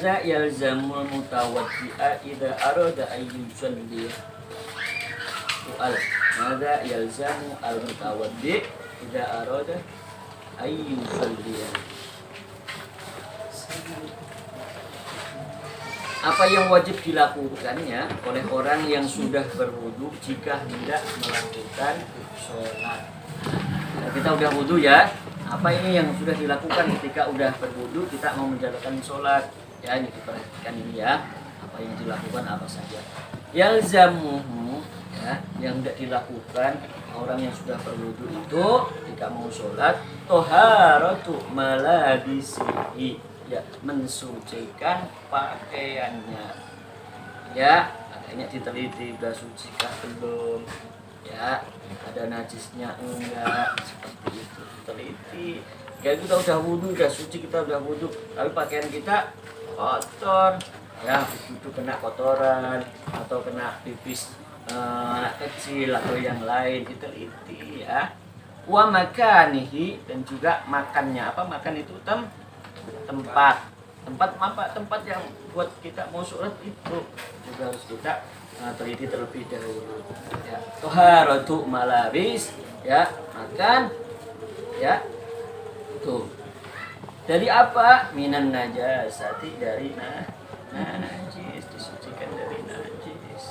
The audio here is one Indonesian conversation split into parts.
Mada yalzamul mutawaddi'a idza arada an yusalli. Soal. Mada yalzamu al mutawaddi' idza arada an yusalli. Apa yang wajib dilakukannya oleh orang yang sudah berwudu jika hendak melakukan sholat? Nah, kita udah wudu ya. Apa ini yang sudah dilakukan ketika udah berwudu kita mau menjalankan sholat? Ya, ini diperhatikan ini ya. Apa yang dilakukan apa saja? Yalzamuhu ya, yang tidak dilakukan orang yang sudah berwudu itu ketika mau sholat, toharatu malabisihi, ya, mensucikan pakaiannya. Ya, pakaiannya diteliti udah suci kah belum? Ya, ada najisnya enggak, seperti itu diteliti. Ya, kita udah wudu, udah suci, kita udah wudu, tapi pakaian kita kotor. Ya, itu kena kotoran atau kena pipis anak kecil atau yang lain, diteliti ya. Wa makanihi, dan juga makannya. Apa makan itu? Tempat apa? Tempat yang buat kita mau sholat itu juga harus kita teliti terlebih dahulu ya. Toharatu malabis ya, makan ya. Tuh. Dari apa? Minan najasati, dari najis, disucikan dari najis.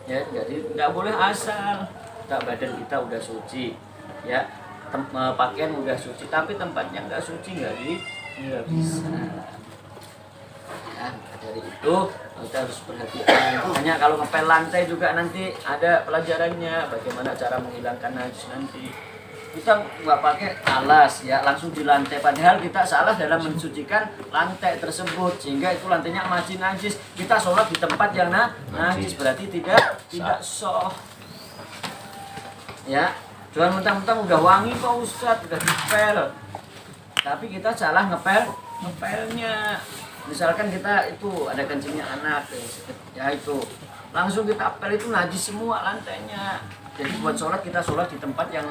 Ya, jadi nggak boleh asal badan kita udah suci ya, pakaian udah suci tapi tempatnya nggak suci, nggak bisa ya. Dari itu kita harus perhatikan. Hanya kalau ngepel lantai juga nanti ada pelajarannya bagaimana cara menghilangkan najis. Nanti kita nggak pakai alas ya, langsung di lantai, padahal kita salah dalam mensucikan lantai tersebut sehingga itu lantainya masih najis. Kita sholat di tempat yang najis, berarti tidak sah ya. Jangan mentang-mentang udah wangi kok Ustadz, udah dipel, tapi kita salah ngepelnya. Misalkan kita itu ada kencingnya anak ya, itu langsung kita pel, itu najis semua lantainya. Jadi buat sholat, kita sholat di tempat yang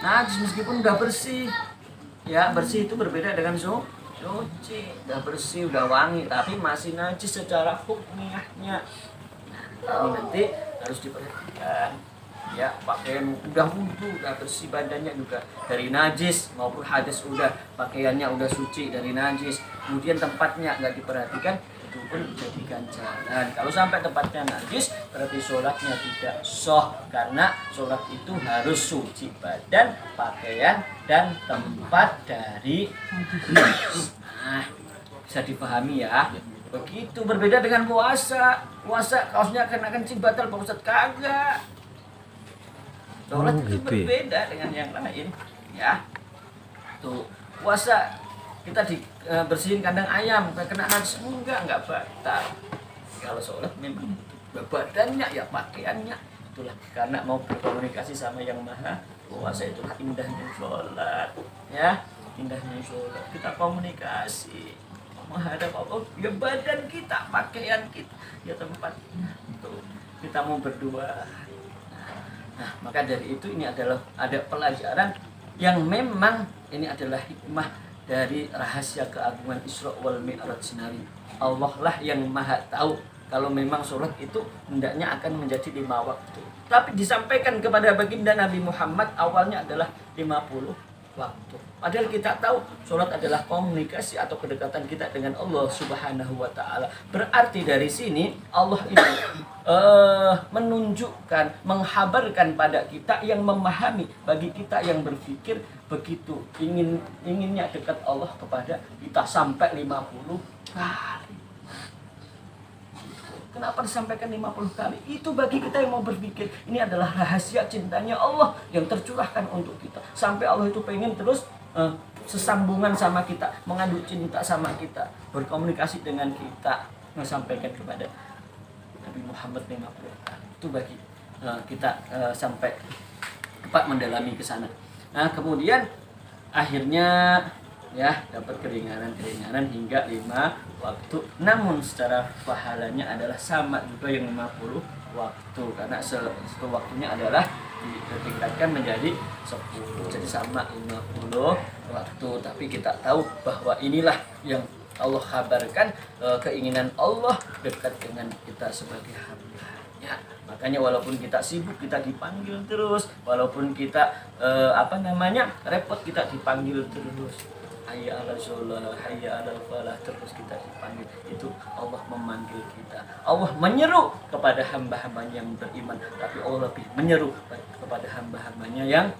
najis meskipun udah bersih ya. Bersih itu berbeda dengan suci. Udah bersih, udah wangi, tapi masih najis secara hukmiyahnya. Nah, ini nanti harus diperhatikan ya. Pakaian udah wudu, udah bersih badannya juga dari najis maupun hadas, udah pakaiannya udah suci dari najis, kemudian tempatnya nggak diperhatikan, itu pun jadikan jalan. Kalau sampai tempatnya najis, berarti sholatnya tidak sah, karena sholat itu harus suci badan, pakaian, dan tempat dari najis. Nah, bisa dipahami ya. Begitu, berbeda dengan puasa. Puasa kaosnya kena kencing batal, Pak Ustadz, kagak. Sholat itu berbeda dengan yang lain ya. Tuh, puasa kita bersihin kandang ayam kena najis, enggak batal. Kalau sholat memang badannya ya, pakaiannya, itulah karena mau berkomunikasi sama yang maha kuasa. Itulah indahnya sholat ya, indahnya sholat. Kita komunikasi menghadap Allah ya, badan kita, pakaian kita ya, tempatnya. Tuh, kita mau berdua. Nah, maka dari itu ini adalah ada pelajaran yang memang ini adalah hikmah dari rahasia keagungan Isra wal Mi'raj Nabi. Allah lah yang maha tahu kalau memang sholat itu hendaknya akan menjadi 5 waktu. Tapi disampaikan kepada baginda Nabi Muhammad awalnya adalah 50 waktu. Padahal kita tahu sholat adalah komunikasi atau kedekatan kita dengan Allah Subhanahu wa Ta'ala. Berarti dari sini Allah itu menunjukkan, menghabarkan pada kita yang memahami, bagi kita yang berpikir begitu inginnya dekat Allah kepada kita sampai 50 kali. Kenapa disampaikan 50 kali? Itu bagi kita yang mau berpikir, ini adalah rahasia cintanya Allah yang tercurahkan untuk kita. Sampai Allah itu pengen terus sesambungan sama kita, mengandung cinta sama kita, berkomunikasi dengan kita, menyampaikan kepada Nabi Muhammad 50 kali. Itu bagi kita sampai dapat mendalami ke sana. Nah, kemudian akhirnya ya dapat keringanan hingga 5 waktu. Namun secara pahalanya adalah sama juga yang 50 waktu, karena satu waktunya adalah ditingkatkan menjadi 10. Jadi sama 50 waktu, tapi kita tahu bahwa inilah yang Allah kabarkan keinginan Allah dekat dengan kita sebagai hamba-Nya. Makanya walaupun kita sibuk kita dipanggil terus, walaupun kita repot kita dipanggil terus. Hayya 'alal sholah, hayya 'alal falah, terus kita dipanggil. Itu Allah memanggil kita. Allah menyeru kepada hamba-hambanya yang beriman, tapi Allah lebih menyeru kepada hamba-hambanya yang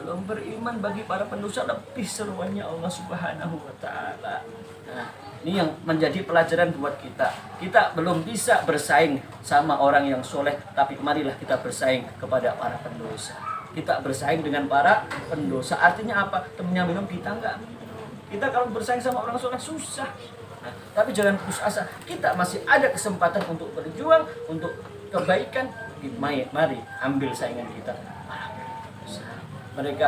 belum beriman. Bagi para pendosa lebih seruannya Allah Subhanahu wa taala. Nah, ini yang menjadi pelajaran buat kita. Kita belum bisa bersaing sama orang yang soleh, tapi marilah kita bersaing kepada para pendosa. Kita bersaing dengan para pendosa. Artinya apa? Temennya minum, kita enggak minum. Kita kalau bersaing sama orang soleh susah. Nah, tapi jangan putus asa. Kita masih ada kesempatan untuk berjuang untuk kebaikan. Mari ambil saingan kita. Mereka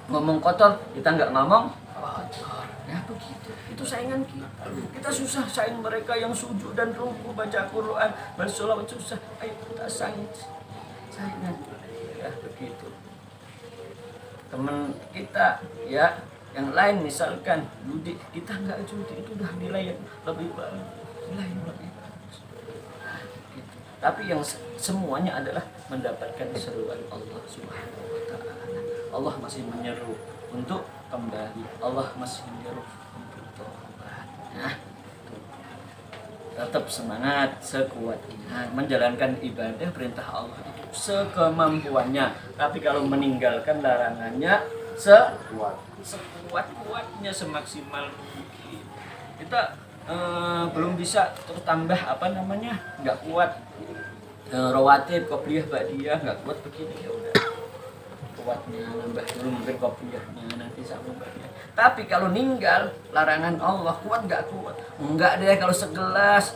ngomong kotor, kita nggak ngomong kotor. Ya begitu. Itu saingan kita. Kita susah saing mereka yang sujud dan ruku, baca Quran, bersolawat susah. Ayo kita saingan. Ya begitu. Teman kita ya yang lain misalkan judi, kita nggak judi, itu udah nilai yang lebih baik, nilai yang lebih bagus. Nah, gitu. Tapi yang semuanya adalah mendapatkan seruan Allah Subhanahu wa taala. Allah masih menyeru untuk kembali, Allah masih menyeru untuk tobat. Nah, tetap semangat, sekuatnya menjalankan ibadah perintah Allah itu sekemampuannya. Tapi kalau meninggalkan larangannya sekuat-kuatnya, semaksimal mungkin. Kita belum bisa terus tambah nggak kuat rawatib, qobliyah, ba'diyah, nggak kuat begini, ya udah kuatnya nambah dulu mungkin qobliyahnya, nanti sambung ba'diyah. Tapi kalau ninggal larangan Allah, kuat nggak kuat? Enggak deh kalau segelas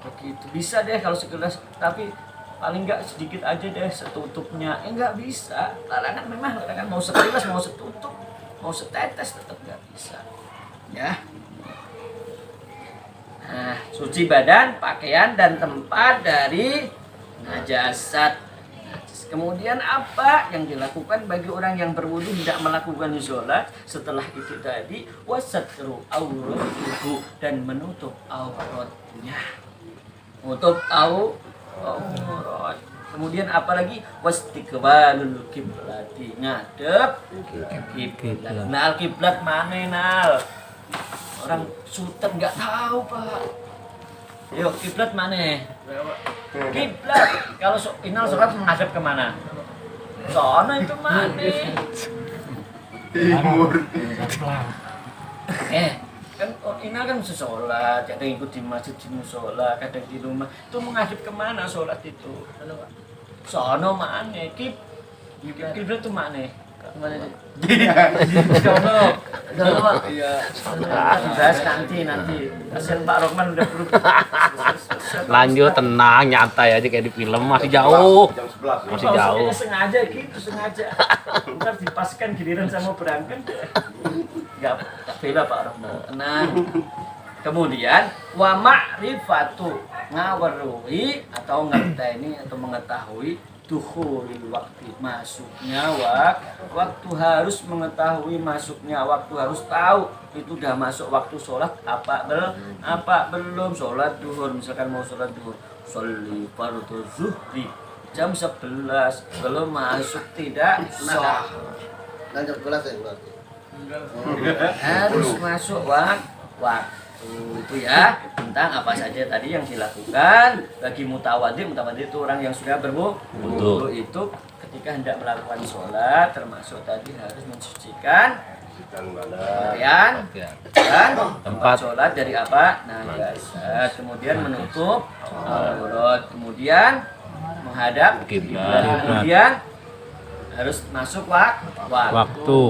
begitu, bisa deh kalau segelas, tapi paling nggak sedikit aja deh setutupnya. Nggak bisa, larangan memang larangan, mau segelas mau setutup mau setetes tetap nggak bisa ya. Nah, suci badan, pakaian dan tempat dari najasat. Kemudian apa yang dilakukan bagi orang yang berwudu tidak melakukan sholat? Setelah itu tadi wasatru auratuhu, dan menutup auratnya, menutup aurat. Kemudian apalagi wastiqbalul kiblati, ngadep kiblat. Nah, kiblat mana nal? Orang sutet nggak tahu Pak. Yuk kiblat mana? Kiblat kalau Inal sholat menghadap kemana? Sono itu mana? Timur. Kan Inal kan sholat, kadang ikut di masjid di musola, kadang di rumah. Itu menghadap kemana sholat itu? Sono mana? Kiblat itu mana? Kemana sih? Sono. Iya. Dibahas nanti. Kasian Pak Rokman udah perlu. Lanjut, tenang, nyantai aja kayak di film, masih jauh. Jam 11. Masih jauh. Sengaja. Ntar dipaskan giliran sama berangkat. Enggak bela Pak Rokman. Tenang. Kemudian wa ma'rifatu, ngaweruhi atau ngerteni atau mengetahui dukhulil waktu, masuknya waktu, harus mengetahui masuknya waktu, harus tahu itu udah masuk waktu sholat apa belum. Sholat duhur, misalkan mau sholat duhur, sholli fardhu zuhri jam 11 belum masuk, tidak sah. Jam 11 ya berarti. Harus masuk waktu itu ya. Tentang apa saja tadi yang dilakukan bagi mutawaddi itu orang yang sudah berwudu itu ketika hendak melakukan sholat, termasuk tadi harus mensucikan pakaian dan tempat sholat dari apa? Najasat. Kemudian menutup aurat, kemudian menghadap kiblat, kemudian harus masuk waktu.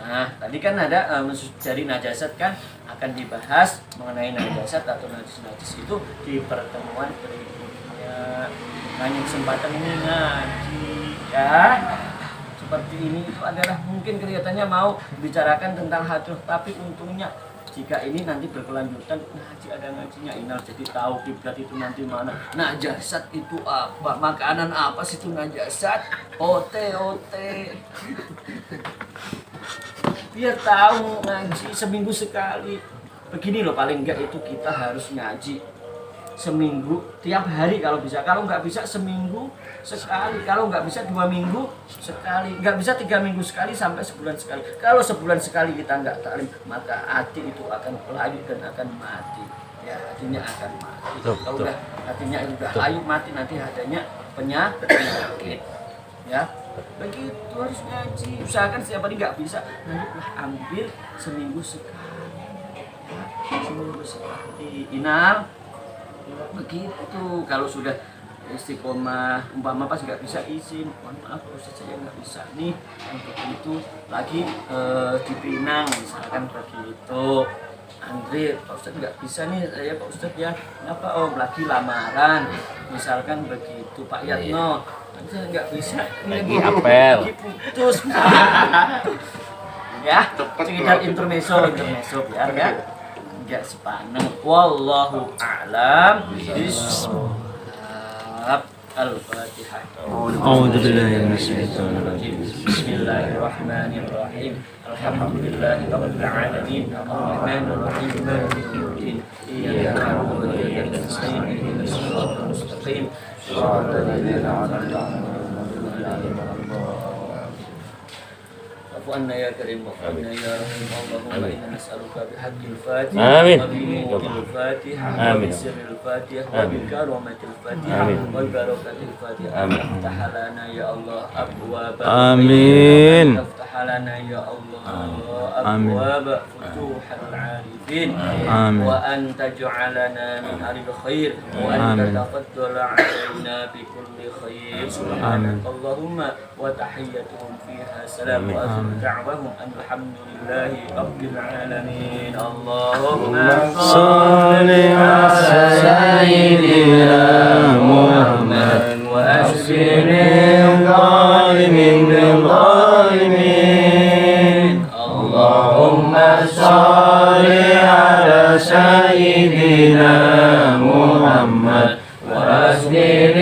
Nah, tadi kan ada dari najasat kan akan dibahas mengenai najasat atau najis itu di pertemuan berikutnya. Banyak kesempatan ini ngaji ya. Seperti ini itu adalah mungkin kelihatannya mau bicarakan tentang hadis, tapi untungnya jika ini nanti berkelanjutan ngaji, ada ngajinya Inal, jadi tahu kiblat itu nanti mana, najasat itu apa, makanan apa sih itu najasat, ote biar tahu ngaji seminggu sekali. begini loh, paling enggak itu kita harus ngaji seminggu tiap hari kalau bisa. Kalau nggak bisa seminggu sekali, kalau nggak bisa 2 minggu sekali, nggak bisa 3 minggu sekali sampai sebulan sekali. Kalau sebulan sekali kita nggak taklim, maka hati itu akan layu dan akan mati. Ya, hatinya akan mati. Kalau udah hatinya itu udah layu mati, nanti adanya penyakit. Ya, begitu harus ngaji. Usahakan setiap hari nggak bisa, nanti ambil seminggu sekali. Ya, seminggu sekali. Inal begitu. Kalau sudah istiqomah, umpama pas nggak bisa izin, mohon maaf Ustaz saya nggak bisa nih untuk itu lagi di Pinang misalkan begitu. Andre, Pak Ustaz nggak bisa nih saya Pak Ustaz ya, kenapa Om lagi lamaran misalkan begitu. Pak Yatno saya nggak bisa Lagi apel. lagi putus. Ya, sekedar intermezzo biar ya enggak sepaneng. Wallahu a'lam bishawab. Al-Fatihah. A'udzu billahi minasyaitonir rajim. Bismillahirrahmanirrahim. Alhamdulillahirabbil alamin. Arrahmanir rahim. Maliki yaumiddin. Iyyaka na'budu wa iyyaka nasta'in. Ihdinas siratal mustaqim. Shiratal ladzina an'amta 'alaihim. وأنا يا كريم وأنا يا رحيم اللهم إنا نسألك بحق الفاتحة آمين. وبنور الفاتحة آمين. وبسر الفاتحة آمين. وبكرامة الفاتحة آمين. وببركة الفاتحة آمين. افتح لنا يا الله أبواب آمين. افتح لنا يا الله آمين. أبواب فتوح العارفين آمين. وأن تجعلنا من أهل الخير وأن آمين. تتفضل علينا بكل خير سبحانك اللهم وتحيتهم فيها سلام وآخر دعوهم أن الحمد لله رب العالمين. اللهم صل على سيدنا محمد وأشفر الظالمين بالظالمين. اللهم صل على سيدنا محمد وأسبر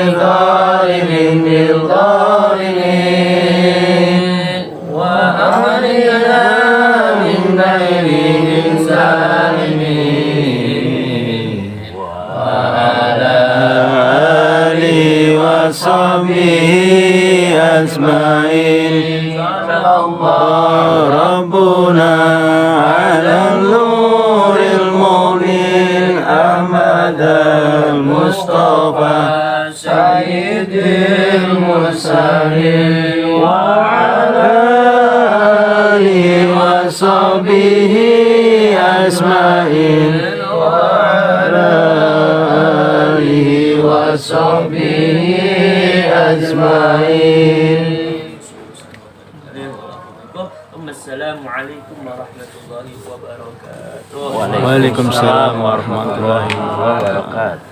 الظالمين بالظالمين وأخرجنا من بينهم سالمين وعلى آله وصحبه أجمعين. الله ربنا على النور المبين أحمد المصطفى سيد المرسلين وعلى آله وصحبه أجمعين وعلى آله وصحبه أجمعين. Assalamualaikum warahmatullahi wabarakatuh. Waalaikumsalam warahmatullahi wabarakatuh.